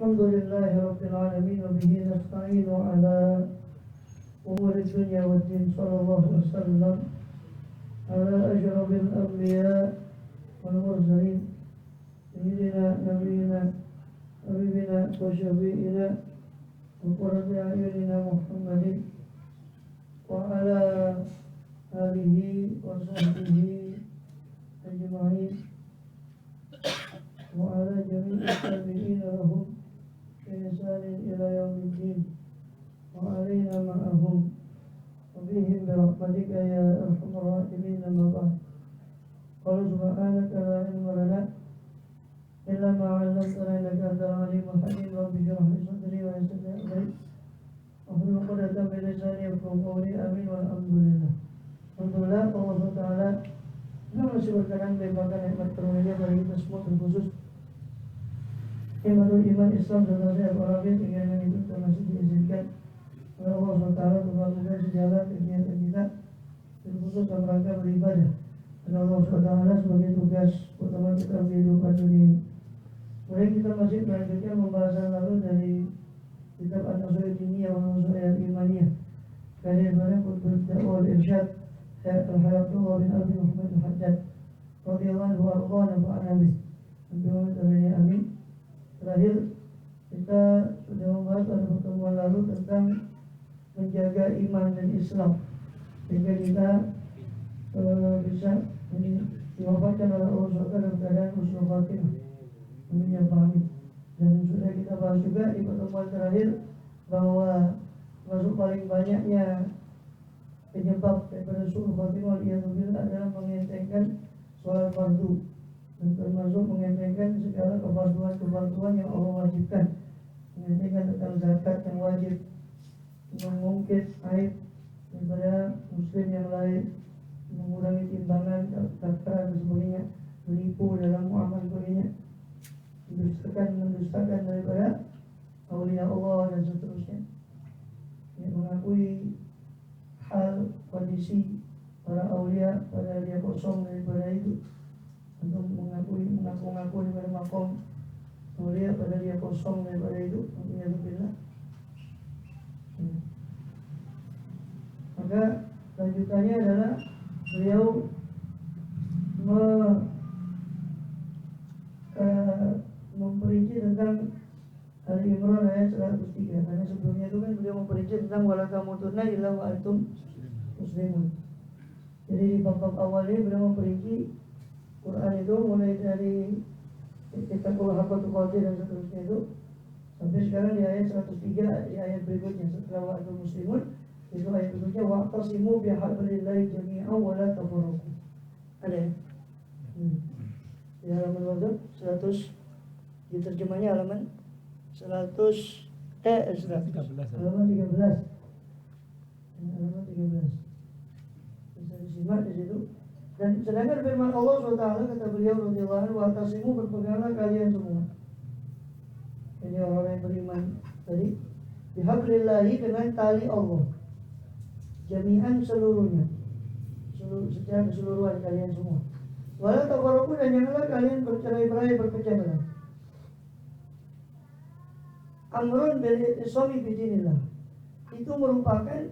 Alhamdulillahi Rabbil Alamin wa bihi nasta'inu ala umuri dunya wa din. Sallallahu wasallam ala asyrafil anbiya wal mursalin sayyidina nabiyina habibina wa syafi'ina wa qurrati a'yunina Muhammadin wa ala alihi wa sahbihi ajma'in wa ala jami'i tabi'ina lahum بإحسان إلى يوم الدين وعلينا معهم وبهم برحمتك يا أرحم الراحمين. أما بعد قال سبحانك لا علم لنا إلا ما علمتنا إنك أنت العليم الحكيم. رب اشرح لي صدري ويسر لي أمري واحلل عقدة من لساني يفقهوا قولي. آمين والحمد لله. Alhamdulillah Allah SWT masih berkenan melimpahkan nikmat karunia bagi kita semua, terkhusus imanul iman Islam dan nasihat Arabiah keinginan itu termasuk diizinkan oleh Allah SWT untuk melakukan segala kegiatan kita terkhusus dalam rangka beribadah dan Allah SWT sebagai tugas utama kita kehidupan dunia ini. Kemudian kita masih melanjutkan pembahasan lalu dari kitab An-Nasuhah Diniyah wa Nasuhah Imaniyah karya Barak Qutbul Da'wah Irsyad Al-Hayatullah bin Abi Muhammad Al-Haddad radhiyallahu anhu wa nafa'ana bih. Amin. Terakhir kita sudah membahas pada pertemuan lalu tentang menjaga iman dan Islam sehingga kita bisa diwafatkan oleh Allah SWT dalam keadaan husnul khatimah. Amin ya Amin. Dan sudah kita bahas juga di pertemuan terakhir bahwa masuk paling banyaknya penyebab daripada husnul khatimah adalah mengentengkan sholat fardu dan termasuk mengentengkan segala kefarduan yang Allah wajibkan, mengentengkan tentang zakat yang wajib, mengungkit aib daripada muslim yang lain, mengurangi timbangan, takaran dan sebagainya, menipu dalam muamalah sebagainya, mendustakan daripada aulia Allah dan seterusnya, mengakui hal kondisi para aulia pada dia kosong daripada itu, untuk mengaku daripada makom mulia pada dia kosong daripada itu. Alhamdulillah. Maka lanjutannya adalah beliau memperinci tentang Ali Imran ayat 103. Karena sebelumnya itu kan beliau memperinci tentang wala tamutunna illa wa antum muslimun. Jadi di bab awal ini beliau memperinci Quran itu mulai dari kita haqqa tuqatih dan seterusnya itu sampai sekarang di ayat 103, di ayat berikutnya setelah wa antum muslimun itu ayat berikutnya wa'tasimu bihablillahi jami'an wa la tafarraqu. Ada ya? Di halaman wajib 100, di terjemahnya halaman 100 halaman 13. Halaman 13. Bisa disimak di situ. Dan sedangkan firman Allah SWT kata beliau radhiyallahu anhu, wa'tasimu berpeganglah kalian semua. Ini orang yang beriman tadi, bihablillahi dengan tali Allah, jami'an seluruhnya, secara keseluruhan kalian semua. Wala tafarraqu, dan janganlah kalian bercerai-berai, berpecah belah. Amrun bil i'tisami bidinillah, itu merupakan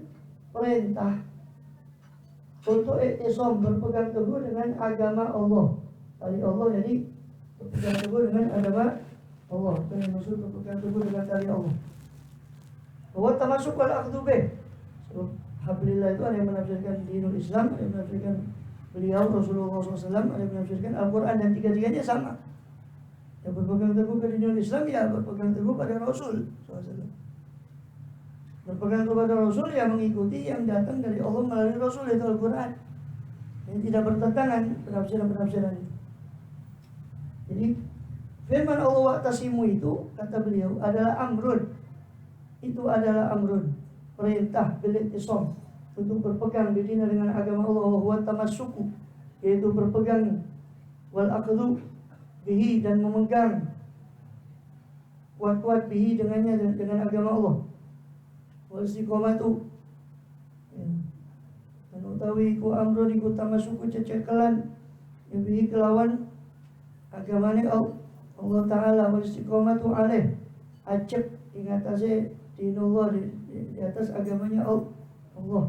perintah untuk i'tisam, berpegang teguh dengan agama Allah. Tali Allah, jadi berpegang teguh dengan agama Allah. Itu yang maksud berpegang teguh dengan tali Allah. Bahwa termasuk wal akhdhu bih. Hablillah itu ada yang menafsirkan dinul Islam, ada yang menafsirkan beliau Rasulullah SAW, ada yang menafsirkan Al-Quran, dan tiga-tiganya sama. Yang berpegang teguh ke dinul Islam, ya berpegang teguh pada Rasul SAW. Berpegang kepada Rasul yang mengikuti yang datang dari Allah melalui Rasul, itu Al-Quran. Yang tidak bertentangan penafsiran-penafsiran itu. Jadi firman Allah wa'tasimu itu kata beliau adalah amrun. Itu adalah amrun, perintah bil i'tisam, untuk berpegang bidina dengan agama Allah, wa huwa tamassuku, yaitu berpegang, wal akhdhu bihi, dan memegang kuat-kuat bihi dengannya, dengan agama Allah, wal istiqomatu, dan utawi ku amrun iku tamassuku cecekelan bihi kelawan agamane Allah Ta'ala, wal istiqomatu alaih, acep ingatase dinullah di atas agamanya Allah.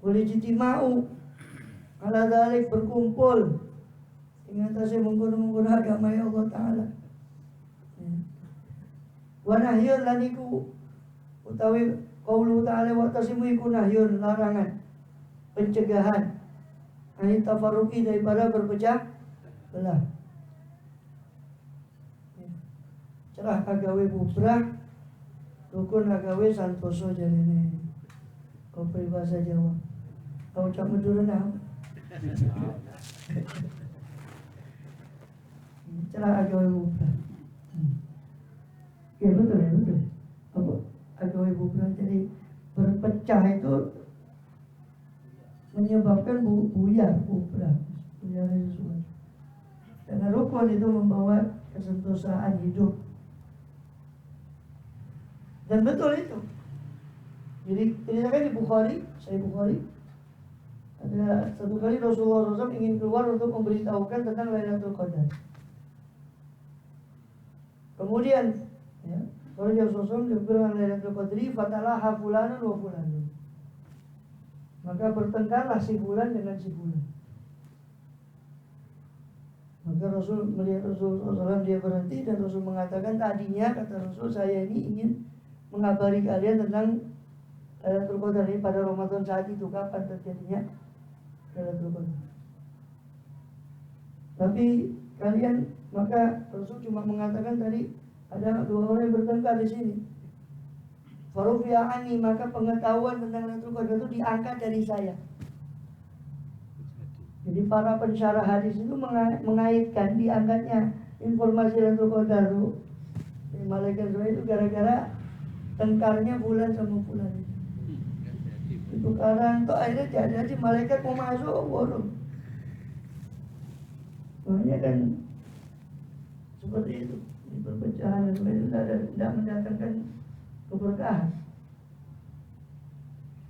Boleh jitimau ala dalik berkumpul ingatase mengkono-mengkono agama Allah Ta'ala. Wa nahyun laniku utawi qaulu ta'ala wa tasimu iku nahyun larangan pencegahan ani tafarruqi daripada berpecah belah. Cerah agawe bubrah rukun agawe santoso jarene kau peribahasa Jawa kau ucap Madura nah cerah agawe bubrah. Ya betul ya betul. Apa agawe bubrah jadi berpecah itu menyebabkan buyar bubrah sesuatu. Karena rukun itu membawa kesentosaan hidup. Dan betul itu. Jadi ceritakan di Bukhari, Sahih Bukhari, ada satu kali Rasulullah SAW ingin keluar untuk memberitahukan tentang Lailatul Qadar. Kemudian, ya, Rasulullah SAW diberikan Lailatul Qadri, fatalaha fulanun wa fulanun. Maka bertengkarlah si fulan dengan si fulan. Maka Rasul melihat Rasulullah SAW dia berhenti dan Rasul mengatakan tadinya kata Rasul saya ini ingin mengabari kalian tentang Lailatul Qadar ini pada Ramadan saat itu kapan terjadinya Lailatul Qadar. Tapi kalian maka Rasul cuma mengatakan tadi ada dua orang yang bertengkar di sini. Farufi'ani maka pengetahuan tentang Lailatul Qadar itu diangkat dari saya. Jadi para pensyarah hadis itu mengaitkan diangkatnya informasi Lailatul Qadar itu malaikat itu gara-gara tengkarnya bulan sama bulan itu karena tuh akhirnya jadi malaikat mau masuk bodoh. Makanya kan seperti itu di perpecahan itu tidak mendatangkan keberkahan.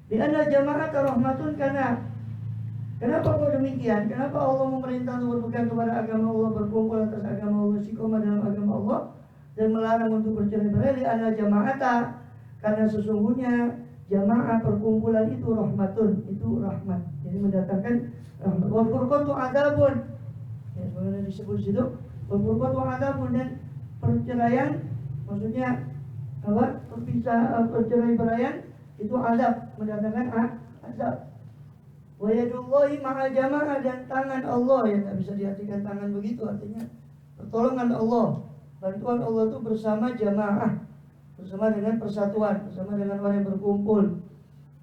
Di antara jamaah rahmatun karena kenapa kok demikian? Kenapa Allah memerintah untuk berpegang kepada agama Allah, berkumpul atas agama Allah, istiqomah dalam agama Allah dan melarang untuk bercerai-berai? Di antara jamaah karena sesungguhnya jamaah perkumpulan itu rahmatun, itu rahmat. Jadi mendatangkan rahmat. Wal furqatu adabun. Ya, sebagaimana disebut situ, wal furqatu adabun dan perceraian maksudnya apa? Perceraian itu azab, mendatangkan azab. Wa yadullahi ma'al jamaah dan tangan Allah yang tak bisa diartikan tangan begitu artinya pertolongan Allah, bantuan Allah itu bersama jamaah, bersama dengan persatuan, bersama dengan orang yang berkumpul.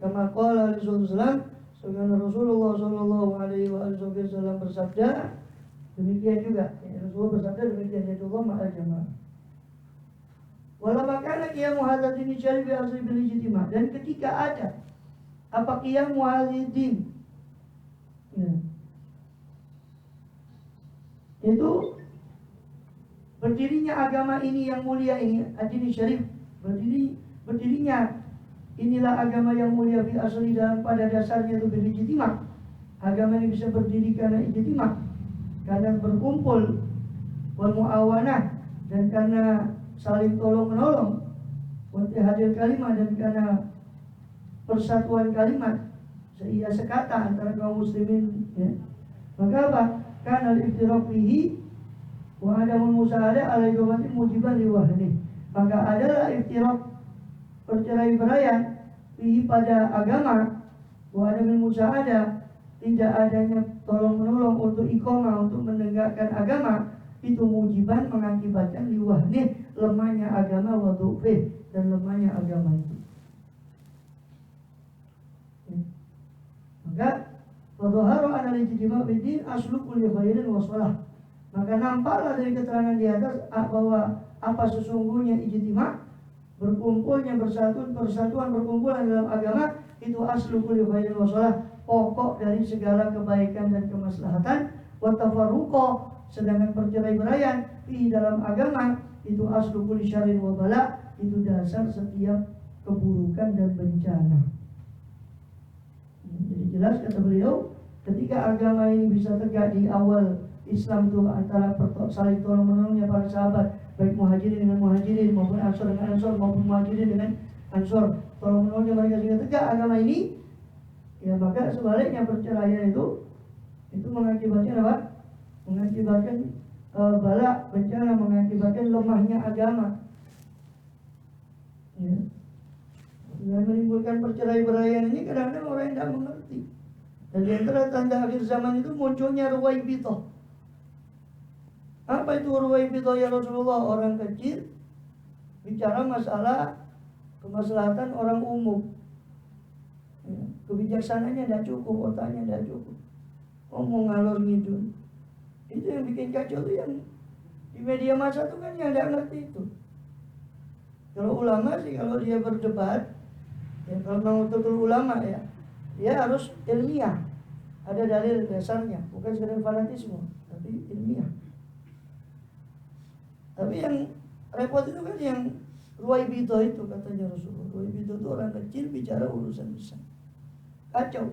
Kama qala Rasulullah Rasulullah sallallahu alaihi wasallam bersabda demikian juga. Rasulullah bersabda demikian, yadullahi ma'al jamaah. Wala makana qiyamu hadzal syar'i bi asli bil ijtima' dan ketika ada apa qiyamu hadzal ya. Itu berdirinya agama ini yang mulia ini, ad-din syarif, berdirinya inilah agama yang mulia fi asli dalam pada dasarnya itu bil ijtima'. Agama ini bisa berdiri karena ijtima', karena berkumpul, wal muawanah dan karena saling tolong menolong, wa hadir kalimat dan karena persatuan kalimat. Ia sekata antara kaum muslimin ya. Maka apa? Karena al-iftiraq fihi wa adamul musa'adah alaihi mujiban liwahni. Maka adalah iftiraq perceraian fihi pada agama wa adamul musa'adah tidak adanya tolong menolong untuk iqamah untuk menegakkan agama itu mujiban mengakibatkan liwahni lemahnya agama wa dhu'fih dan lemahnya agama itu. Maka fadhaharu an al-ijtima' bidin aslu kulli khairin wa shalah. Maka nampaklah dari keterangan di atas bahwa apa sesungguhnya ijtima', berkumpulnya persatuan berkumpulan dalam agama itu aslu kulli khairin wa shalah, pokok dari segala kebaikan dan kemaslahatan. Wa tafarruqa sedangkan perceraian di dalam agama itu aslu kulli syarrin wa bala, itu dasar setiap keburukan dan bencana. Jadi jelas kata beliau, ketika agama ini bisa tegak di awal Islam itu antara saling tolong menolongnya para sahabat, baik muhajirin dengan muhajirin maupun ansor dengan ansor maupun muhajirin dengan ansor, tolong menolongnya mereka sehingga tegak agama ini. Ya maka sebaliknya perceraian itu mengakibatkan apa? Mengakibatkan bala, bencana, mengakibatkan lemahnya agama. Ya. Dan menimbulkan perceraian ini kadang-kadang orang yang tidak mengerti. Dan di antara tanda akhir zaman itu munculnya ruwaibithah. Apa itu ruwaibithah ya Rasulullah? Orang kecil bicara masalah kemaslahatan orang umum. Ya. Kebijaksanaannya tidak cukup, otaknya tidak cukup. Ngomong ngalor ngidul. Itu yang bikin kacau tuh, yang di media massa tuh kan yang tidak ngerti itu. Kalau ulama sih kalau dia berdebat, ya kalau mau betul ulama ya, dia harus ilmiah, ada dalil dasarnya, bukan sekedar fanatisme, tapi ilmiah. Tapi yang repot itu kan yang ruwaibithah itu, katanya Rasulullah. Ruwaibithah itu orang kecil bicara urusan besar, kacau.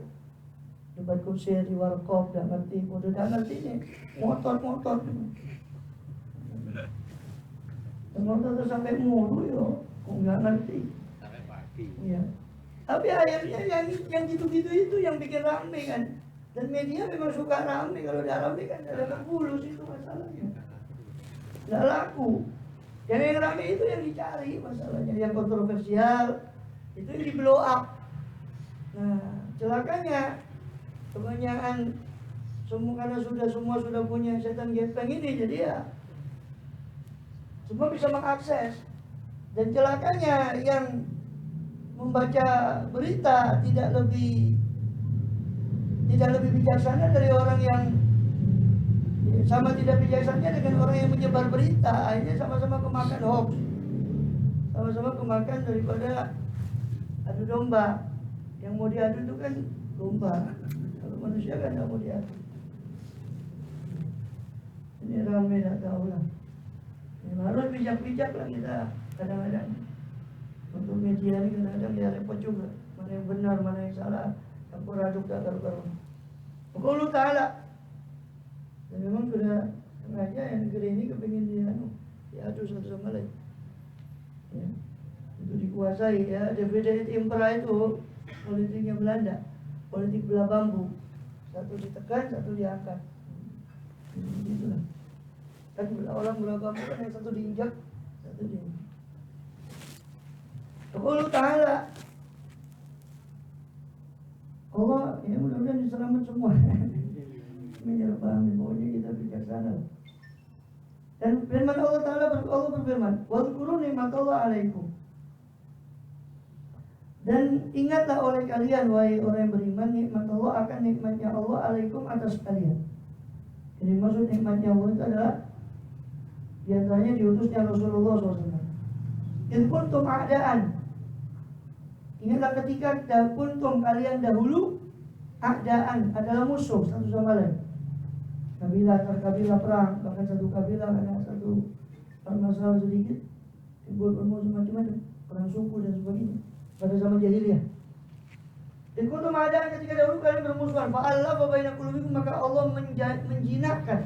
Debat kusir di warkop, gak ngerti, udah gak ngerti nih, motor. Dan motor tuh sampai mulu yo, kok gak ngerti. Sampai pagi. Iya. Tapi akhirnya yang gitu-gitu itu yang bikin rame kan. Dan media memang suka rame, kalau udah rame kan ada kebulus itu masalahnya. Gak laku. Yang rame itu yang dicari masalahnya, yang kontroversial itu yang di blow up. Nah, celakanya kebanyakan karena semua sudah punya setan gepeng ini, jadi ya semua bisa mengakses. Dan celakanya yang membaca berita tidak lebih bijaksana dari orang yang sama tidak bijaksana dengan orang yang menyebar berita. Akhirnya sama-sama kemakan hoax, sama-sama kemakan daripada adu domba. Yang mau diadu itu kan domba, kalau manusia kan tidak mau diadu. Ini ramai, tak tahu lah. Harus bijak-bijak lah kita kadang-kadang. Untuk media ini kadang-kadang dia repot juga, mana yang benar, mana yang salah, campur aduk tak karu-karuan. Pokoknya ta'ala. Dan memang sudah sengaja yang negeri ini kepingin diadu satu sama lain. Ya. Itu dikuasai ya. Dividend impera itu politiknya Belanda, politik belah bambu. Satu ditekan, satu diangkat. Itulah. Kan orang belah bambu kan yang satu diinjak, satu diinjak. Allah Ta'ala, Allah ya mudah-mudahan diselamat semua. Amin. Pokoknya kita bijaksana. Dan firman Allah Ta'ala, Allah berfirman, "Wadhkuru nikmatallah 'alaikum." Dan ingatlah oleh kalian, wahai orang yang beriman, nikmat Allah akan nikmatnya Allah alaikum atas kalian. Jadi maksud nikmatnya Allah itu adalah diantaranya diutusnya Rasulullah SAW. In kuntum a'daan. Ingatlah ketika kuntum kalian dahulu a'daan adalah musuh satu sama lain. Kabilah terkabilah perang, bahkan satu kabilah karena satu permasalahan sedikit timbul bermusuh macam-macam, perang suku dan sebagainya. Pada zaman jahiliyah. Dan kuntum a'daan ketika dahulu kalian bermusuhan, fa'allafa baina qulubikum, maka Allah menjinakkan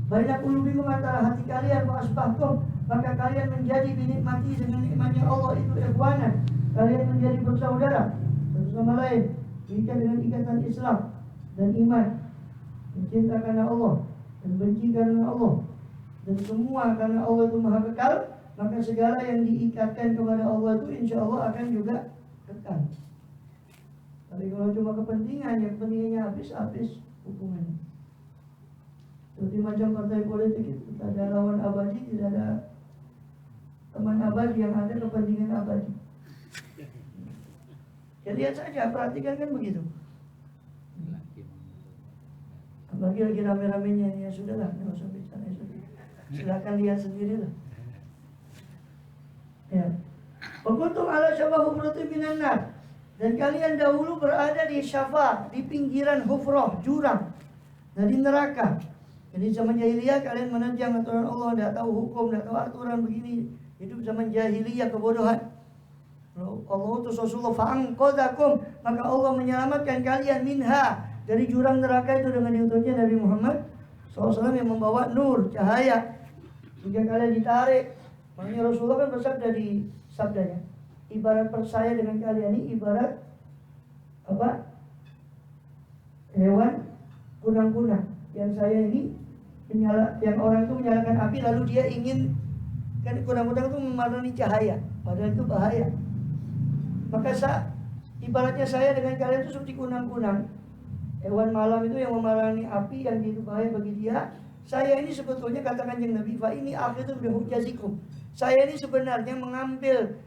baina qulubikum antara hati kalian, fa'asbahtum, maka kalian menjadi binikmati dengan nikmatnya Allah itu ikhwanan. Kalian menjadi bersaudara satu sama lain, diikat dengan ikatan Islam dan iman, mencinta karena Allah dan benci karena Allah, dan semua karena Allah itu maha kekal. Maka segala yang diikatkan kepada Allah itu insya Allah akan juga kekal. Tapi kalau cuma kepentingan, yang kepentingannya habis hubungannya. Seperti macam partai politik itu, tidak ada lawan abadi, tidak ada teman abadi, yang ada kepentingan abadi. Ya lihat saja, perhatikan kan begitu. Apalagi lagi rame-ramenya, ya sudahlah, nggak usah bicara, silakan lihat sendirilah. Ya. Wakuntum ala syafah hufratin minan nar. Dan kalian dahulu berada di syafah, di pinggiran hufrah, jurang dari neraka. Jadi zaman jahiliyah kalian menerjang aturan Allah, tidak tahu hukum, tidak tahu aturan begini. Hidup zaman jahiliyah kebodohan. Allah utus Rasulullah fa'anqadzakum, maka Allah menyelamatkan kalian minha, dari jurang neraka itu dengan diutusnya Nabi Muhammad SAW yang membawa nur, cahaya, jika kalian ditarik. Makanya Rasulullah kan bersabda di sabdanya, ibarat percaya dengan kalian ini ibarat apa? Hewan kunang-kunang yang saya ini yang orang itu menyalakan api lalu dia ingin, kan kunang-kunang itu mewarnai cahaya, padahal itu bahaya. Maka ibaratnya saya dengan kalian itu seperti kunang-kunang, hewan malam itu yang mewarnai api yang itu bahaya bagi dia. Saya ini sebetulnya katakan yang Nabi, fa ini akhidun bihujazikum. Saya ini sebenarnya mengambil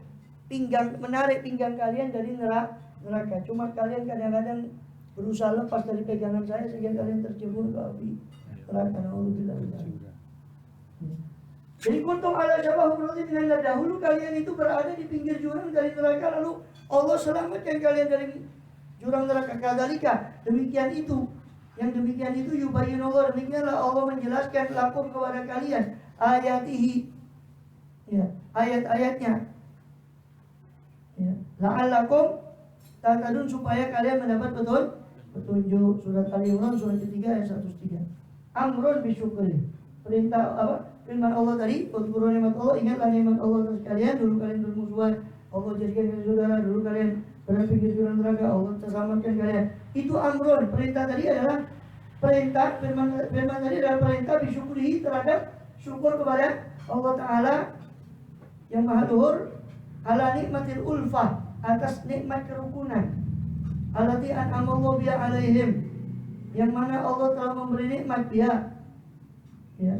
menarik pinggang kalian dari neraka. Cuma kalian kadang-kadang berusaha lepas dari pegangan saya sehingga kalian terjebur ke api neraka. Naudzubillah. Jadi kuntum ala syafah hufratin minannar, dahulu kalian itu berada di pinggir jurang dari neraka, lalu Allah selamatkan kalian dari jurang neraka. Kadzalika, demikian itu. Yang demikian itu yubayyinullah, demikianlah Allah menjelaskan lakum kepada kalian ayatihi, ya, ayat-ayatnya, ya, la'allakum tahtadun, supaya kalian mendapat petunjuk. Surat Ali Imran surat ketiga ayat 103. Amrun bisyukri, perintah apa? Firman Allah tadi, uzkuru nikmat Allah, ingatlah nikmat Allah atas kalian. Dulu kalian bermusuhan, Allah jadikan kalian saudara. Dulu kalian berpikir jurang neraka, Allah terselamatkan kalian. Itu amrun, perintah tadi adalah perintah, firman tadi adalah perintah bisyukuri, terhadap syukur kepada Allah Ta'ala yang maha luhur, ala nikmatil ulfah, atas nikmat kerukunan, alati an'amallahu biha alaihim, yang mana Allah telah memberi nikmat biha, ya,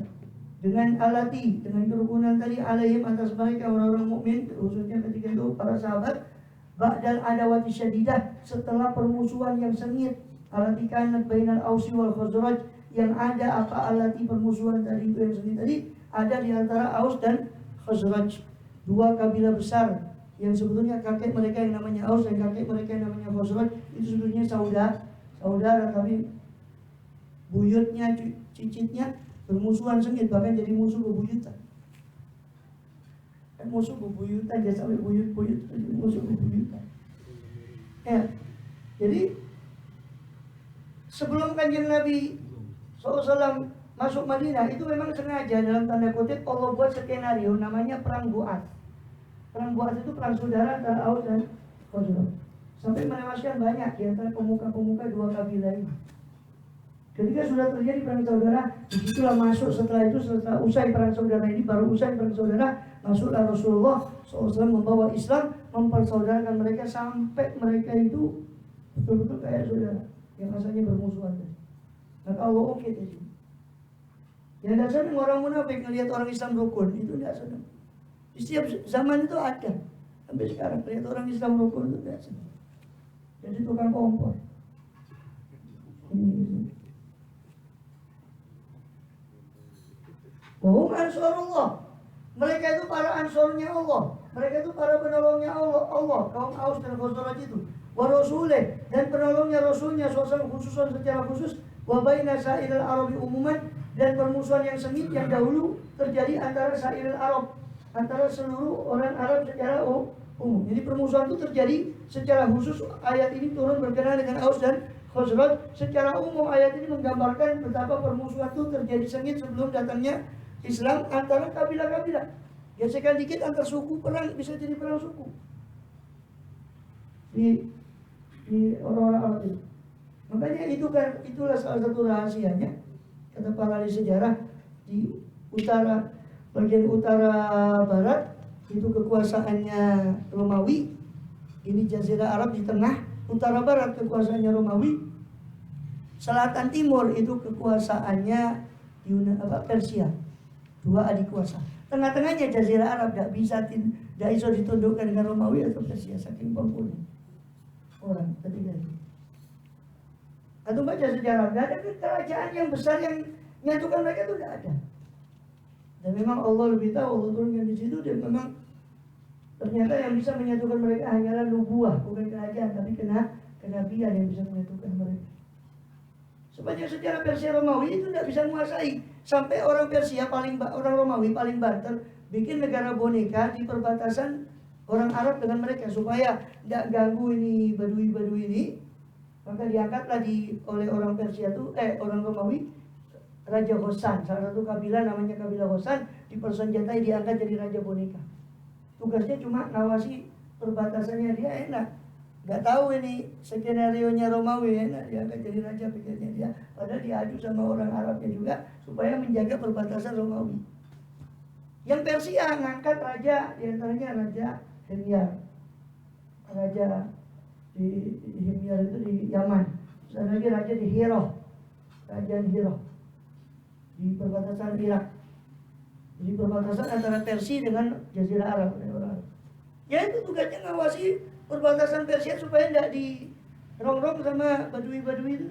dengan alati, dengan kerukunan tadi, alaihim, atas mereka orang-orang mukmin, khususnya ketika itu para sahabat, ba'dal adawati syadidah, setelah permusuhan yang sengit, alati kanat bainal ausi wal khazraj, yang ada apa alati permusuhan tadi itu yang sengit tadi, ada di antara Aus dan Khazraj, dua kabilah besar yang sebetulnya kakek mereka yang namanya Aus dan kakek mereka yang namanya Khazraj itu sebetulnya saudara, tapi buyutnya, cicitnya bermusuhan sengit, bahkan jadi musuh bebuyutan. Kan musuh bebuyutan, jangan sampai buyut-buyut, musuh bebuyutan. Ya, jadi sebelum kanjeng Nabi SAW masuk Madinah, itu memang sengaja dalam tanda kutip Allah buat skenario namanya perang Bu'ats. Perang Bu'ats itu perang saudara antara Aus dan Khazraj, sampai menewaskan banyak di antara pemuka-pemuka dua kabilah ini. Ketika sudah terjadi perang saudara, disitulah masuk, setelah usai perang saudara ini, baru usai perang saudara, masuklah Rasulullah SAW membawa Islam, mempersaudarakan mereka sampai mereka itu betul-betul kayak saudara yang asalnya bermusuhan. Maka Allah oke tadi. Yang tidak senang orang munafik melihat orang Islam rukun, itu tidak senang. Di setiap zaman itu ada, sampai sekarang lihat orang Islam rukun itu tidak senang. Jadi tukang kompor. Ini. Wahum ansarullah, mereka itu para ansornya Allah, mereka itu para penolongnya Allah, kaum Aus dan Khazraj itu. Wa rasulih, dan penolongnya Rasulnya SAW khususan secara khusus. Wa baina sa'ilal Arabi umuman, dan permusuhan yang sengit yang dahulu terjadi antara sa'ilal Arab, antara seluruh orang Arab secara umum. Jadi permusuhan itu terjadi secara khusus. Ayat ini turun berkenaan dengan Aus dan Khazraj. Secara umum ayat ini menggambarkan betapa permusuhan itu terjadi sengit sebelum datangnya Islam antara kabilah-kabilah. Gesekan dikit antar suku, perang bisa jadi perang suku di orang-orang Arab itu. Makanya itulah salah satu rahasianya, kata para ahli sejarah, di bagian utara barat itu kekuasaannya Romawi. Ini Jazirah Arab di tengah, utara barat kekuasaannya Romawi, selatan timur itu kekuasaannya Persia. Dua adik kuasa. Tengah-tengahnya Jazirah Arab, tidak bisa ditundukkan dengan Romawi atau Persia, saking pembunuh orang ketiga itu. Atau baca sejarah, tidak ada kerajaan yang besar yang menyatukan mereka, itu tidak ada. Dan memang Allah lebih tahu, Allah turunkan di situ, dan memang ternyata yang bisa menyatukan mereka hanyalah nubuah, bukan kerajaan, tapi kenabian yang bisa menyatukan mereka. Sepanjang sejarah Persia Romawi itu tidak bisa menguasai, sampai orang Persia orang Romawi paling banter bikin negara boneka di perbatasan orang Arab dengan mereka supaya tidak ganggu ini badui ini. Maka diangkatlah oleh orang Persia itu orang Romawi Raja Hosan, salah satu kabilah namanya kabilah Hosan, dipersenjatai, diangkat jadi raja boneka. Tugasnya cuma ngawasi perbatasannya, dia enak. Gak tahu ini skenario-nya Romawi, enak dia akan jadi raja pikirnya dia. Padahal diadu sama orang Arabnya juga supaya menjaga perbatasan Romawi. Yang Persia ngangkat raja, diantaranya Raja Himyar. Raja di Himyar itu di Yaman. Terus ada lagi raja di Hira, Kerajaan Hira di perbatasan Irak. Jadi perbatasan antara Persia dengan Jazirah Arab. Ya itu tugasnya ngawasi perbatasan Persia supaya tidak dirongrong sama badui-badui itu.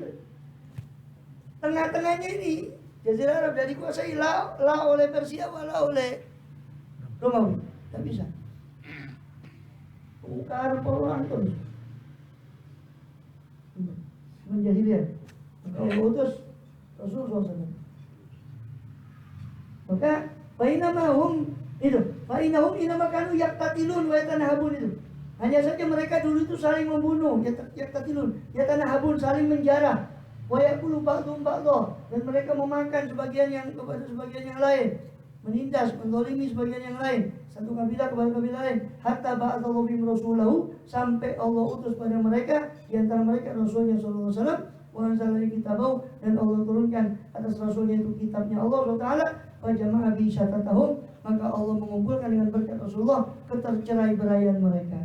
Tengah-tengahnya ini Jazirah Arab dari dikuasai la oleh Persia wala oleh Romawi. Tak bisa. Bukan peluang terus. Menjadi dia. Maka utus Rasulullah SAW. Maka bainamahum itu, bainahum inamakan yaktatilun wa yatanahabun itu. Hanya saja mereka dulu itu saling membunuh, yaktatilun, yatanahabun, saling menjarah. Wa yakulu ba'dhum ba'dha, dan mereka memakan sebagian yang kepada sebagian yang lain, menindas, menzalimi sebagian yang lain, satu kabilah kepada kabilah lain. Hatta ba'athallahu bihim rasulahu, sampai Allah utus pada mereka, di antara mereka Rasulnya sallallahu alaihi wasallam, wa anzala kitabahu, dan Allah turunkan atas Rasulnya itu kitabnya Allah SWT. Wa jama'a bi syatatahum, maka Allah mengumpulkan dengan berkat Rasulullah ketercerai-beraian mereka.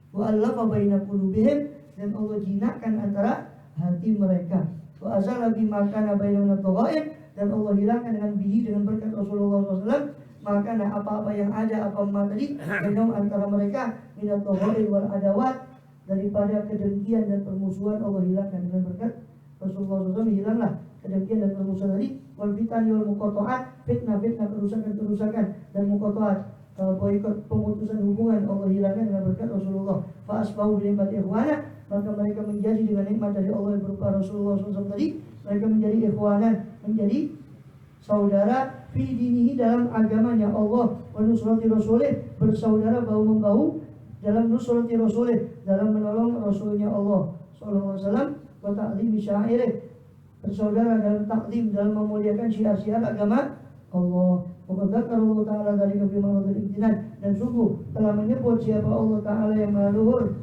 Wa allafa baina qulubihim, dan Allah jinakkan antara hati mereka. Wa azala bima kana bainahum taghair, dan Allah hilangkan dengan bihi, dengan berkat Rasulullah SAW, maka apa-apa yang ada, apa tadi bainahum antara mereka, minat taghair wal adawat, daripada kedengkian dan permusuhan, Allah hilangkan dengan berkat Rasulullah SAW. Hilanglah kedengkian dan permusuhan tadi, wal fitani wal muqatta'at, fitnah-fitnah, kerusakan-kerusakan, dan muqatta'at, boikot, pemutusan hubungan, Allah hilangkan dengan berkat Rasulullah. Fa asbahu bi ni'mati ikhwana, maka mereka menjadi dengan nikmat dari Allah yang berupa Rasulullah SAW tadi, mereka menjadi ikhwanan, menjadi saudara fi dinihi, dalam agamanya Allah, wa nusrati rasulih, bersaudara bahu-membahu dalam nusrati rasulih, dalam menolong Rasulnya Allah sallallahu alaihi wasallam, wa ta'zimi syairih, bersaudara dalam taklim, dalam memuliakan syiar-syiar agama Allah. Maka Allah Ta'ala dari kebimbangan imtinan, dan sungguh telah menyebut siapa Allah Ta'ala yang maha luhur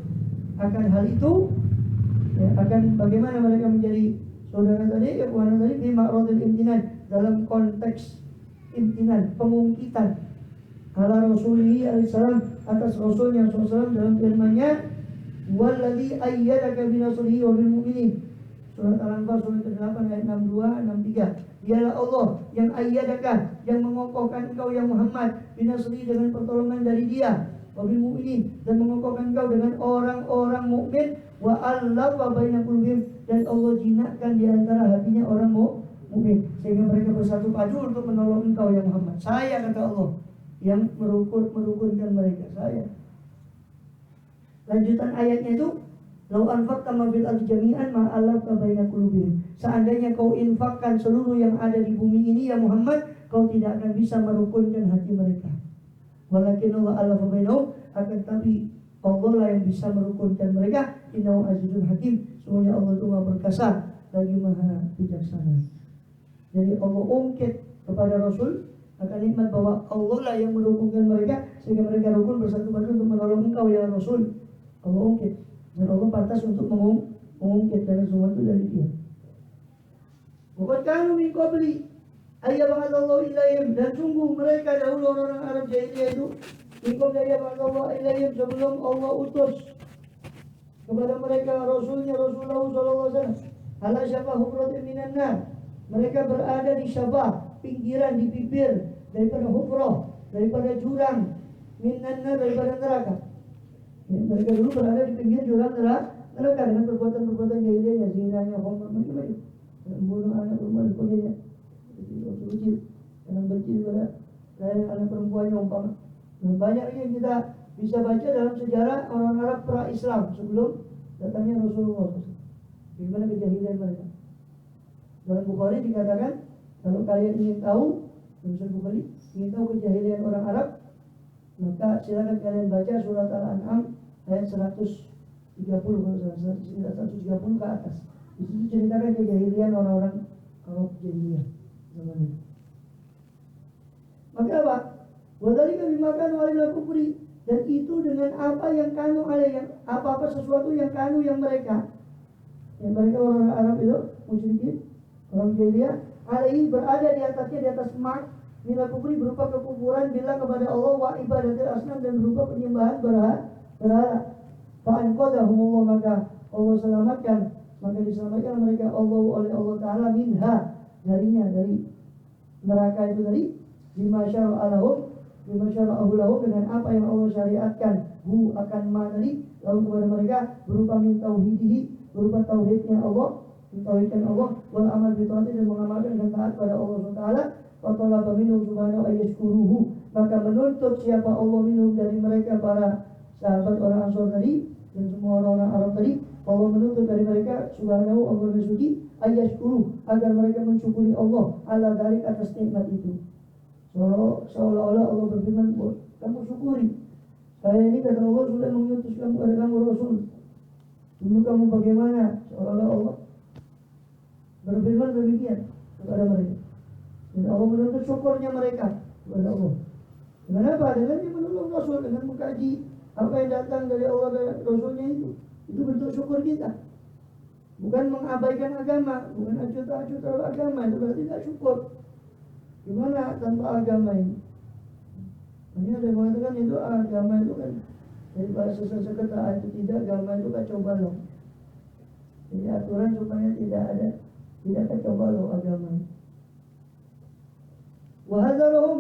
akan hal itu, ya, akan bagaimana mereka menjadi saudara tadi, ikhwan tadi, di ma'radil imtinan, dalam konteks imtinan, pengungkitan ala Rasulih alaihissalam, atas Rasulnya SAW, dalam firman-Nya, walladzi ayyadaka binasrihi wa bil mu'minin. Surat Al-Anfal surat ke-8 ayat 62 63. Dialah Allah yang ayyadaka, yang mengokohkan engkau ya Muhammad, binasrihi, dengan pertolongan dari Dia, wa bil mu'minin, dan mengokohkan engkau dengan orang-orang mukmin, wa allafa baina qulubihim, dan Allah jinakkan di antara hatinya orang mukmin, sehingga mereka bersatu padu untuk menolong engkau ya Muhammad. Saya, kata Allah, yang merukunkan mereka, saya. Lanjutan ayatnya itu, lau anfaqta ma fil ardi jami'an ma allafta baina qulubihim. Seandainya kau infakkan seluruh yang ada di bumi ini ya Muhammad, kau tidak akan bisa merukunkan hati mereka. Walakin Allah allafa bainahum, akan tapi Allah lah yang bisa merukunkan mereka. Innahu azizun hakim, semuanya Allah itu Maha perkasa lagi Maha bijaksana. Jadi Allah ungkit kepada Rasul akan nikmat bahwa Allah lah yang merukunkan mereka, sehingga mereka rukun bersatu padu untuk menolong engkau ya Rasul. Allah ungkit, dan Allah pantas untuk mengungkit, karena semua itu dari Dia. Bukan kanu min qabli ayyaba'allahu ilayhim, dan sungguh mereka dahulu orang Arab jahiliyah itu, minkum ayyaba'allahu ilayhim, sebelum Allah utus kepada mereka Rasulnya Rasulullah SAW, ala syafa hufratin minan nar, mereka berada di syafa, pinggiran, di bibir daripada hufrah, daripada jurang, minan nar, daripada neraka. Ya, mereka dulu berada di pinggir jurang neraka dengan perbuatan-perbuatan jahiliyahnya, zinanya, homer, macam-macam, membunuh anak perempuan dan sebagainya. Waktu kecil, anak berkecil pada anak perempuannya umpama. Dan banyak lagi yang kita bisa baca dalam sejarah orang Arab pra-Islam sebelum datangnya Rasulullah SAW. Bagaimana kejahilian mereka. Dalam Bukhari dikatakan, kalau kalian ingin tahu, dalam Bukhari ingin tahu kejahilian orang Arab, maka silakan kalian baca surat Al-An'am ayat 130 ke atas. Di situ ceritakan kejahilian orang-orang Arab jahiliyah. Maka apa? Wadhalika bimakan walil kufri, dan itu dengan apa yang kanu ada, yang apa-apa sesuatu yang kanu yang mereka orang Arab itu musyrikin, orang jahiliyah, alaihi berada di atasnya, di atas mak minal kufri berupa kekufuran bila kepada Allah, wa ibadatil asnam dan berupa penyembahan berhala. Fa'anqadahumullah, maka Allah selamatkan, maka diselamatkan mereka Allah oleh Allah Ta'ala minha, darinya, dari neraka itu tadi, bima syara'ahu lahum, dengan apa yang Allah syariatkan hu akan ma tadi lalu kepada mereka, berupa min tauhidihi, berupa tauhidnya Allah, mentauhidkan Allah, wal amal bi taati, dan mengamalkan dengan taat pada Allah SWT. Wa talaba minhum subhanahu ayyashkuruhu, maka menuntut siapa Allah minhum, dari mereka para sahabat orang Ansor tadi dan semua orang Arab tadi, Allah menuntut dari mereka subhanahu, Allah bersuci, ayyashkuru, agar mereka mensyukuri Allah ala dzalik, atas nikmat itu. Seolah-olah Allah berfirman, kamu syukuri, saya ini kata Allah sudah mengutus kamu kepada kamu Rasul, dulu kamu bagaimana. Seolah-olah Allah berfirman demikian kepada mereka, dan Allah menuntut syukurnya mereka kepada Allah. Dengan apa? Dengan dia menolong Rasul, dengan mengkaji apa yang datang dari Allah dan Rasulnya itu bentuk syukur kita. Bukan mengabaikan agama, bukan acut-acut agama, itu berarti tidak syukur. Gimana tanpa agama ini? Ini ada yang mengatakan itu agama itu kan dari bahasa seseketa itu tidak, agama itu kacau balau. Jadi aturan supaya tidak kacau balau agama ini. Wahadzarahum,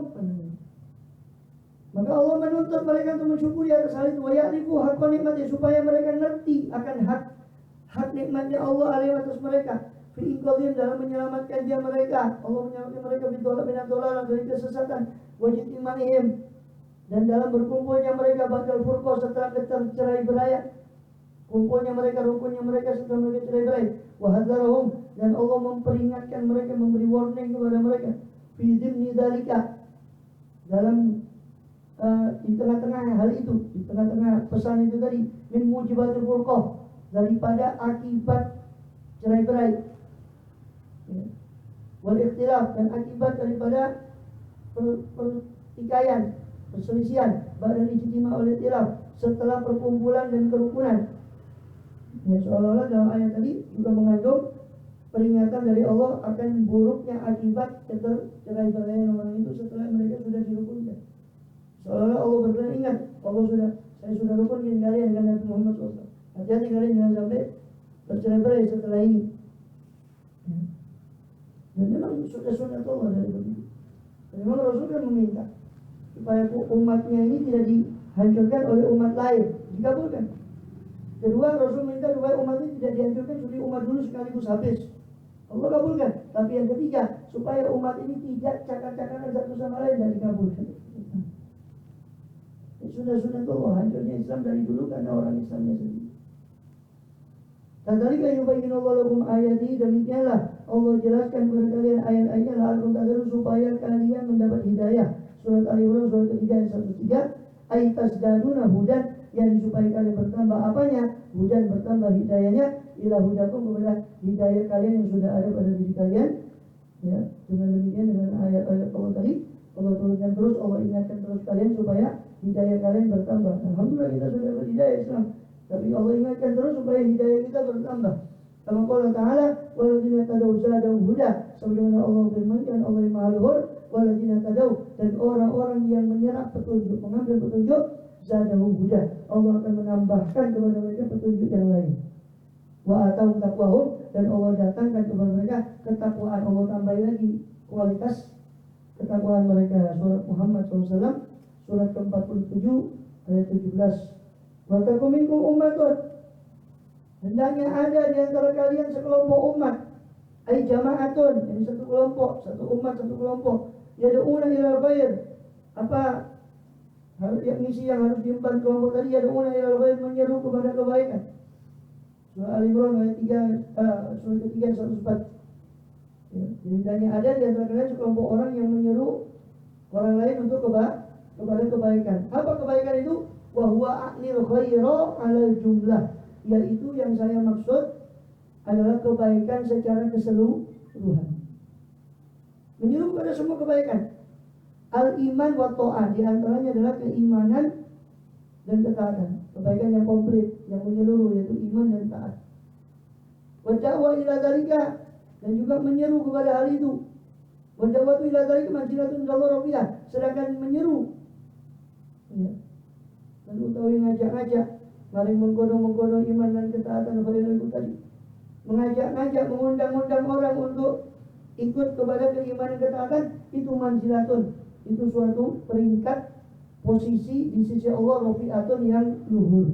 maka Allah menuntut mereka untuk mensyukuri atas hal itu. Wa ya'rifu haqqa nikmati, supaya mereka ngerti akan hak nikmatnya Allah alaihi atas mereka. Fi inqadhim, dalam menyelamatkan dia mereka. Allah menyelamatkan mereka bidolak dari kesesatan. Wajib imanihim, dan dalam berkumpulnya mereka bakal furqah, setelah cerai berai. Kumpulnya mereka, rukunnya mereka setelah mereka cerai berai. Wahadzarahum, dan Allah memperingatkan mereka, memberi warning kepada mereka. Fi dhimni dzalika, dalam di tengah-tengah hal itu, di tengah-tengah pesan itu tadi, min mujibatil furqah, daripada akibat cerai berai, wal ikhtilaf, dan akibat daripada pertikaian, perselisihan, ba'da ijtima oleh ikhtilaf, setelah perkumpulan dan kerukunan. Ya, seolah-olah dalam ayat tadi juga mengandung peringatan dari Allah akan buruknya akibat cerai berai orang itu setelah mereka sudah dirukunkan. Seolah-olah Allah berfirman, ingat, saya sudah rukunkan kalian dengan Nabi Muhammad SAW. Hati-hati kalian jangan sampai bercerai-berai setelah ini. Dan memang sunnah Allah dari begitu. Dan memang Rasul kan meminta supaya umatnya ini tidak dihancurkan oleh umat lain, dikabulkan. Kedua, Rasul minta supaya umat ini tidak dihancurkan seperti umat dulu sekaligus habis. Allah kabulkan. Tapi yang ketiga, supaya umat ini tidak cakar-cakaran satu sama lain, dan dikabulkan. Sunnah Allah, hancurnya Islam dari dulu karena orang Islamnya sendiri. Kadzalika yubayyinullahu lakum ayati, demikianlah Allah jelaskan kepada kalian ayat-ayatnya la'allakum tahtadun, supaya kalian mendapat hidayah. Surat Al-Imran surat ketiga ayat 103, ay tasdaduna hudan, yang supaya kalian bertambah apanya? Hudan, bertambah hidayahnya, ila hudakum, kepada hidayah kalian yang sudah ada pada diri kalian. Ya, dengan demikian, dengan ayat-ayat Allah tadi, Allah turunkan terus, Allah ingatkan terus kalian supaya hidayah kalian bertambah. Alhamdulillah kita sudah berhidayah Islam, tapi Allah ingatkan terus supaya hidayah kita bertambah. Kama qala ta'ala, walladzina tadaw zadahum huda, sebagaimana Allah firmankan, Allah yang Maha Luhur, walladzina tadaw, dan orang-orang yang menyerap petunjuk, mengambil petunjuk, zadahum huda, Allah akan menambahkan kepada mereka petunjuk yang lain. Wa atahum taqwahum, dan Allah datangkan kepada mereka ketakwaan. Allah tambah lagi kualitas ketakwaan mereka. Surat Muhammad SAW surat ke-47 ayat 17. Wa takum minkum ummatun, hendaknya ada di antara kalian sekelompok umat, ai jama'atun, ini satu kelompok, satu umat, satu kelompok, yad'una ilal khair. Apa misi yang harus diemban kelompok tadi? Yad'una ilal khair, menyeru kepada kebaikan. Surah Al-Imran ayat 3, surah ketiga 104. Ya, hendaknya ada di antara kalian sekelompok orang yang menyeru orang lain untuk kepada kebaikan. Apa kebaikan itu? Wa huwa a'lil khaira 'alal jumlah, yaitu yang saya maksud adalah kebaikan secara keseluruhan. Menyeru kepada semua kebaikan. Al-iman wa ta'ah, di antaranya adalah keimanan dan ketaatan. Kebaikan yang komplit, yang menyeluruh, yaitu iman dan taat. Wa da'wa ila dzalika, dan juga menyeru kepada hal itu. Wa da'watu ila dzalika manzilatun inda Allah rabbiyah, sedangkan menyeru, ya, dan utawi ngajak-ngajak, mari menggodong-menggodong iman dan ketaatan kepada itu tadi. Mengajak-ngajak, mengundang-undang orang untuk ikut kepada keimanan dan ketaatan, itu manzilatun, itu suatu peringkat posisi di sisi Allah, rafi'atun, yang luhur.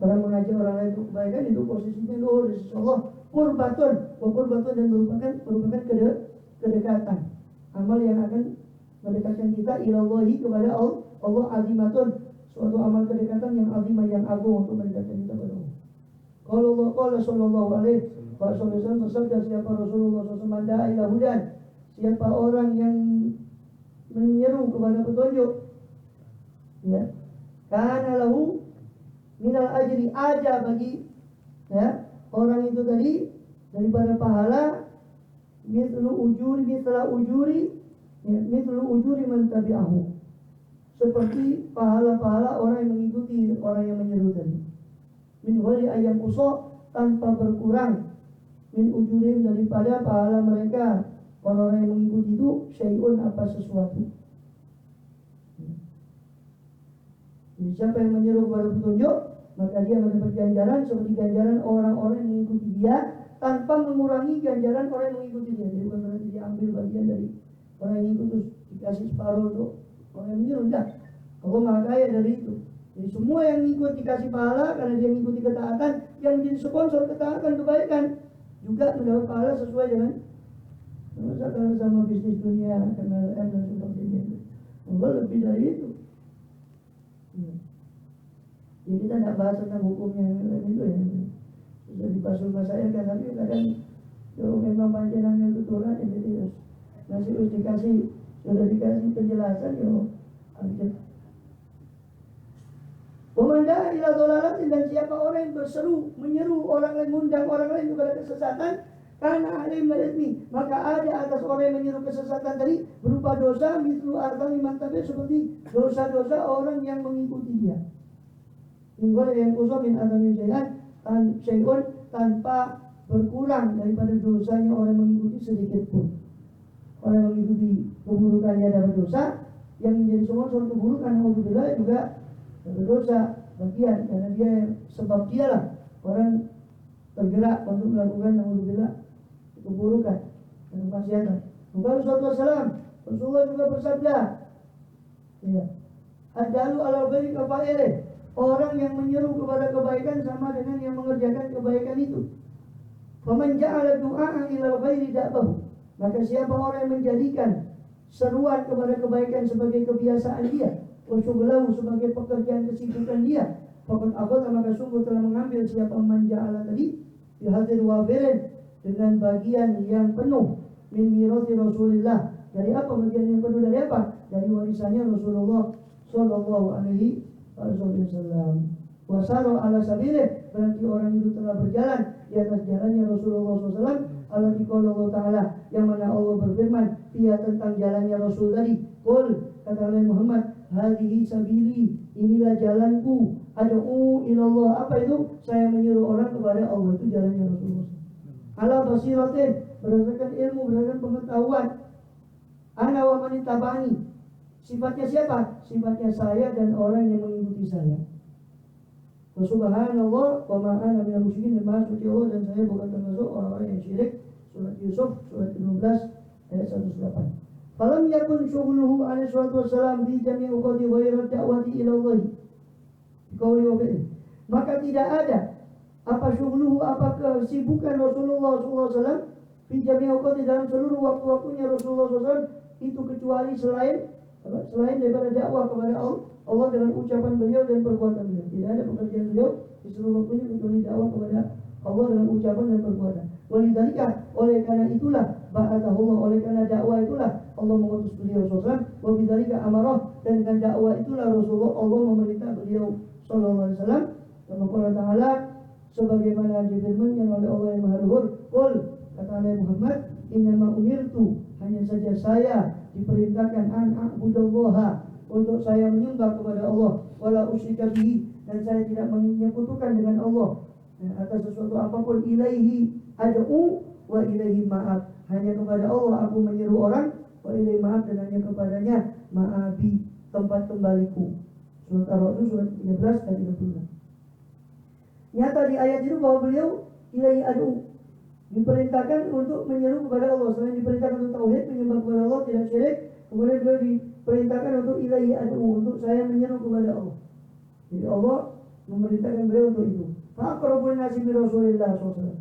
Orang mengajak orang lain untuk kebaikan, itu posisinya luhur di sisi Allah. Qurbatun, dan merupakan kedekatan, amal yang akan mendekatkan kita ilallahi, kepada Allah, azimatun, suatu amal kedekatan yang azimah, yang agung untuk mendekatkan kita kepada Allah. Qala sallallahu alaihi wasallam, bersabda, siapa Rasulullah SAW, ila hudan, siapa orang yang menyeru kepada petunjuk, ya, kana lahu minal ajri, ada bagi, ya, orang itu tadi daripada pahala, mithlu ujuri man tabi'ahu, seperti pahala-pahala orang yang mengikuti orang yang menyeru tadi. Min wali ayam kusok, tanpa berkurang, min ujurim, daripada pahala mereka orang yang mengikuti itu, syai'un, apa sesuatu. Jadi siapa yang menyeru kepada petunjuk, maka dia mendapat ganjaran seperti ganjaran orang-orang yang mengikuti dia, tanpa mengurangi ganjaran orang yang mengikuti dia. Jadi bukan berarti dia ambil bagian dari orang yang ikut terus dikasih separuh untuk orang yang menyeru. Tidak, Allah maha kaya dari itu. Jadi semua yang ikut dikasih pahala karena dia mengikuti ketaatan. Yang menjadi sponsor ketaatan, kebaikan, juga mendapat pahala sesuai dengan, kalau sama bisnis dunia, MLM dan sebagainya. Allah lebih dari itu. Jadi kita tidak bahas tentang hukumnya MLM itu, ya. Sudah dibahas rumah saya kan, tapi kadang kalau memang panjenengan tuturan, jadi masih sudah dikasih penjelasan, ya aja. Pemandah ila dhalalatin, dan siapa orang yang menyeru orang lain, mengundang orang lain kepada kesesatan, karena ahli meridmi, maka ada atas orang yang menyeru kesesatan tadi berupa dosa, mislu artami mantabir, seperti dosa-dosa orang yang mengikuti dia. Ingwal yang kusum min artami syai'un, tanpa berkurang daripada dosanya orang yang mengikuti sedikit pun. Orang yang mengikuti keburukannya dapat dosa, yang menjadi sponsor keburukan alhamdulillah juga berdosa bagian, karena dia, sebab dialah orang tergerak untuk melakukan alhamdulillah keburukan dan kemaksiatan. Rasulullah juga bersabda, ya, adalu ala khairi kafa'ilih, orang yang menyeru kepada kebaikan sama dengan yang mengerjakan kebaikan itu. Faman ja'ala du'a'a ila khairi da'bahu, maka siapa orang yang menjadikan seruan kepada kebaikan sebagai kebiasaan dia, wasyuglahu, sebagai pekerjaan kesibukan dia, faqad akhadha, maka sungguh telah mengambil siapa man ja'ala tadi bihadir wafirin, dengan bagian yang penuh, min mirati Rasulillah, dari apa bagian yang penuh, dari apa? Dari warisannya Rasulullah sallallahu alaihi wasallam. Wasaro ala sabilih, berarti orang itu telah berjalan di atas jalannya Rasulullah SAW. Alati qala Allah Ta'ala, yang mana Allah berfirman dia tentang jalannya Rasul tadi. Qul, kata Nabi Muhammad, hadhihi sabili, inilah jalanku, ad'u ilallah. Apa itu? Saya menyuruh orang kepada Allah, itu jalannya Rasulullah. Ala basiratin, berdasarkan ilmu, berdasarkan pengetahuan. Ana wa man ittaba'ani. Sifatnya siapa? Sifatnya saya dan orang yang mengikuti saya. Subhanallah wa ma ana minal musyrikin, maha suci Allah dan saya bukan termasuk orang-orang yang syirik. Surat Yusuf surat 15 ayat 108. Falam yakun syughluhu alaihi salatu wassalam bi jami'i uqati ghairat da'wati ila Allah. Qauli wa fi'li. Maka tidak ada apa syughluhu, apa kesibukan Rasulullah SAW fi jami'i uqati, dalam seluruh waktu-waktunya Rasulullah SAW itu, kecuali selain daripada dakwah kepada Allah dengan ucapan beliau dan perbuatan beliau. Tidak ada pekerjaan beliau di seluruh waktunya kecuali dakwah kepada Allah dengan ucapan dan perbuatan. Walidzalika, oleh karena itulah, ba'athahullah, oleh karena dakwah itulah Allah mengutus beliau SAW. Wa bidzalika amarah, dan dengan dakwah itulah Rasulullah, Allah memerintah beliau sallallahu alaihi wasallam. Kama qala ta'ala, sebagaimana difirmankan oleh Allah yang Maha Luhur, qul, kata Nabi Muhammad, innama umirtu, hanya saja saya diperintahkan an a'budallaha, untuk saya menyembah kepada Allah, wala usyrika bihi, dan saya tidak menyekutukan dengan Allah atas sesuatu apapun. Ilaihi ad'u wa ilaihi ma'ab, hanya kepada Allah aku menyeru orang, wa ilaihi ma'ab, dan hanya kepadanya ma'abi, tempat kembaliku. Surat Ar-Ra'd surat 13 dan 36. Nyata di ayat itu bahwa beliau ilaihi ad'u, diperintahkan untuk menyeru kepada Allah. Selain diperintahkan untuk tauhid, menyembah kepada Allah, tidak syirik, kemudian beliau diperintahkan untuk ilaihi ad'u, untuk saya menyeru kepada Allah. Jadi Allah memerintahkan beliau untuk itu. Faqrabun nasi bi Rasulillah SAW.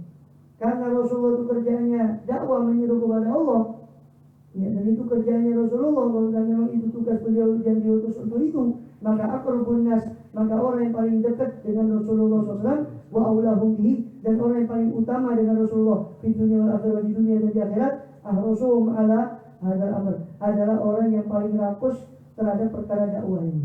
Karena Rasulullah itu kerjanya dakwah, menyeru kepada Allah. Ya, dan itu kerjanya Rasulullah. Kalau memang itu tugas beliau yang diutus untuk itu, maka aqrabun nas, maka orang yang paling dekat dengan Rasulullah SAW, wa aulahum bihi, dan orang yang paling utama dengan Rasulullah di dunia wal akhirah, di dunia dan di akhirat, ahrusuhum ala hadzal amr, adalah orang yang paling rakus terhadap perkara dakwah ini.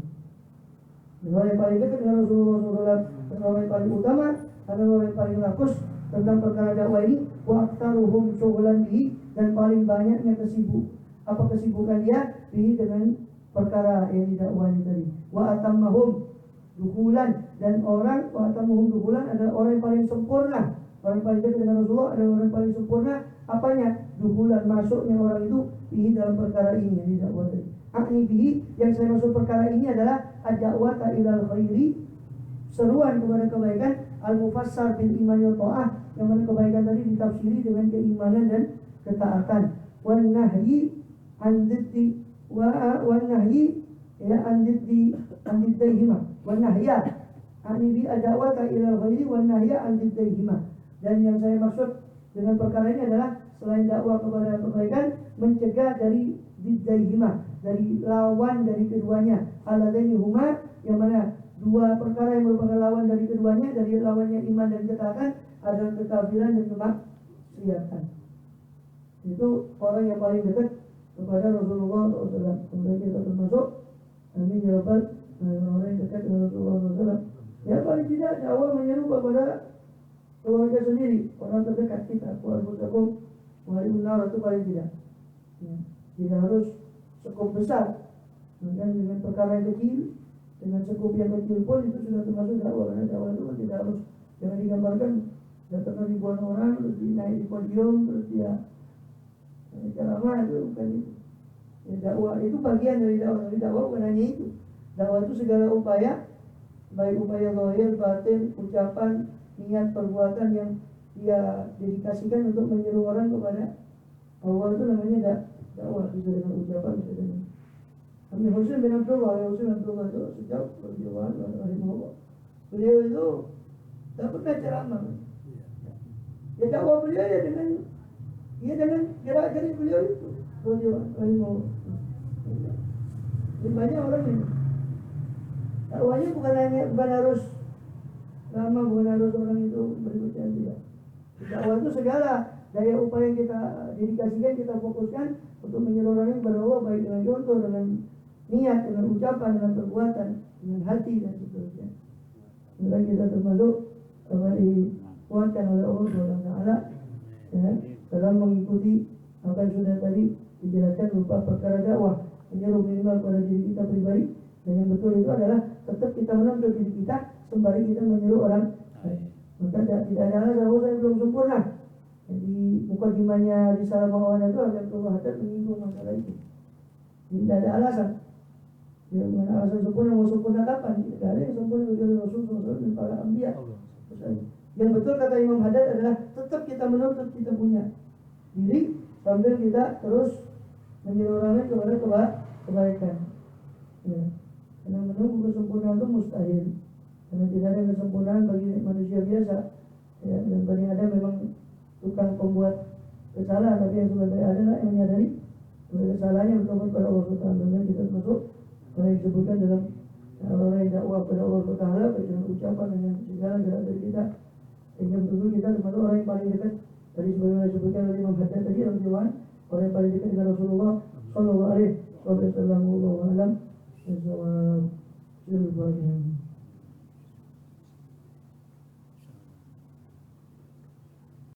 Orang yang paling dekat dengan Rasulullah SAW, dan orang yang paling utama adalah orang yang paling rakus tentang perkara dakwah ini. Wa aktsaruhum syughlan bihi, dan paling banyaknya kesibukan dia bihi, dengan perkara yang didakwahnya tadi. Wa atammahum dukulan, dan orang wa atammahum dukulan adalah orang yang paling sempurna. Orang yang paling dekat dengan Rasulullah adalah orang yang paling sempurna. Apanya? Dukulan, masuknya orang itu bihi, dalam perkara ini yang didakwah tadi. Akni bihi, yang saya maksud perkara ini adalah ad-da'wata ilal khairi, seruan kepada kebaikan, al-mufassar bil iman wa ta'ah, yang mana kebaikan tadi ditafsiri dengan keimanan dan ketaatan. Wan nahyi an diddi wan nahyi ya an diddihima, wan nahya ani bi adawata ilal khairi, wan nahya an diddihima. Dan yang saya maksud dengan perkara ini adalah selain dakwah kepada kebaikan, mencegah dari diddihima, dari lawan dari keduanya. Alladaini huma, yang mana dua perkara yang merupakan lawan dari keduanya, dari lawannya iman dan ketaatan, adalah kekafiran dan kemaksiatan. Itu orang yang paling dekat kepada Rasulullah SAW. Kemudian kita termasuk kami jawaban orang yang dekat dengan Rasulullah SAW. Ya paling tidak dakwah menyeru kepada keluarga sendiri, orang terdekat kita, keluarga wali unar, itu paling tidak. Ya, tidak harus sekup besar. Dan dengan perkara yang kecil, dengan sekup yang kecil pun itu sudah termasuk dakwah. Karena dakwah itu tidak harus, jangan digambarkan datang ribuan orang terus naik di podium terus dia ceramah, itu bukan itu. Ya, dakwah itu bagian dari dakwah. Tapi dakwah bukan hanya itu. Dakwah itu segala upaya, baik upaya zahir, batin, ucapan, niat, perbuatan yang dia dedikasikan untuk menyeru orang kepada Allah, itu namanya dakwah. Bisa dengan ucapan, bisa dengan Abi Husain bin Abdullah itu sejak perjuangan rahimahullah, beliau itu tak pernah ceramah. Ya dakwah beliau ya dengan gerak-gerik beliau itu. Rahimahullah. Banyak orang ini dakwahnya bukan harus lama, bukan harus orang itu berikutnya, tidak. Dakwah itu segala daya upaya yang kita dedikasikan, kita fokuskan untuk menyeru orang kepada Allah, baik dengan contoh, dengan niat, dengan ucapan, dengan perbuatan, dengan hati dan seterusnya. Kemudian kita termasuk dikuatkan oleh Allah SWT ya, dalam mengikuti apa yang sudah tadi dijelaskan berupa perkara dakwah, menyeru minimal pada diri kita pribadi. Dan yang betul itu adalah tetap kita menuntut diri kita sembari kita menyeru orang lain. Maka tidak ada alasan saya belum sempurna. Jadi mukadimahnya risalah Maulana itu ada keluarga menyinggung masalah itu. Tidak ada alasan. Ya, mana alasan sempurna, mau sempurna kapan? Tidak ada yang sempurna kecuali Rasulullah dan para anbiya. Yang betul kata Imam Haddad adalah tetap kita menuntut kita punya diri sambil kita terus menyeru orang lain kepada kebaikan. Ya. Karena menunggu kesempurnaan itu mustahil. Karena tidak ada kesempurnaan bagi manusia biasa. Ya, dan Bani Adam memang tukang pembuat kesalahan, tapi yang sebenarnya adalah yang menyadari kesalahannya bertobat pada Allah SWT. Dan kita termasuk orang yang disebutkan dalam orang yang dakwah kepada Allah SWT, dengan ucapan, dengan segala gerak dari kita. Sehingga betul kita termasuk orang yang paling dekat dari sebagaimana disebutkan oleh Imam Haddad tadi, orang yang paling dekat dengan Rasulullah Sallallahu Alaihi Wasallam.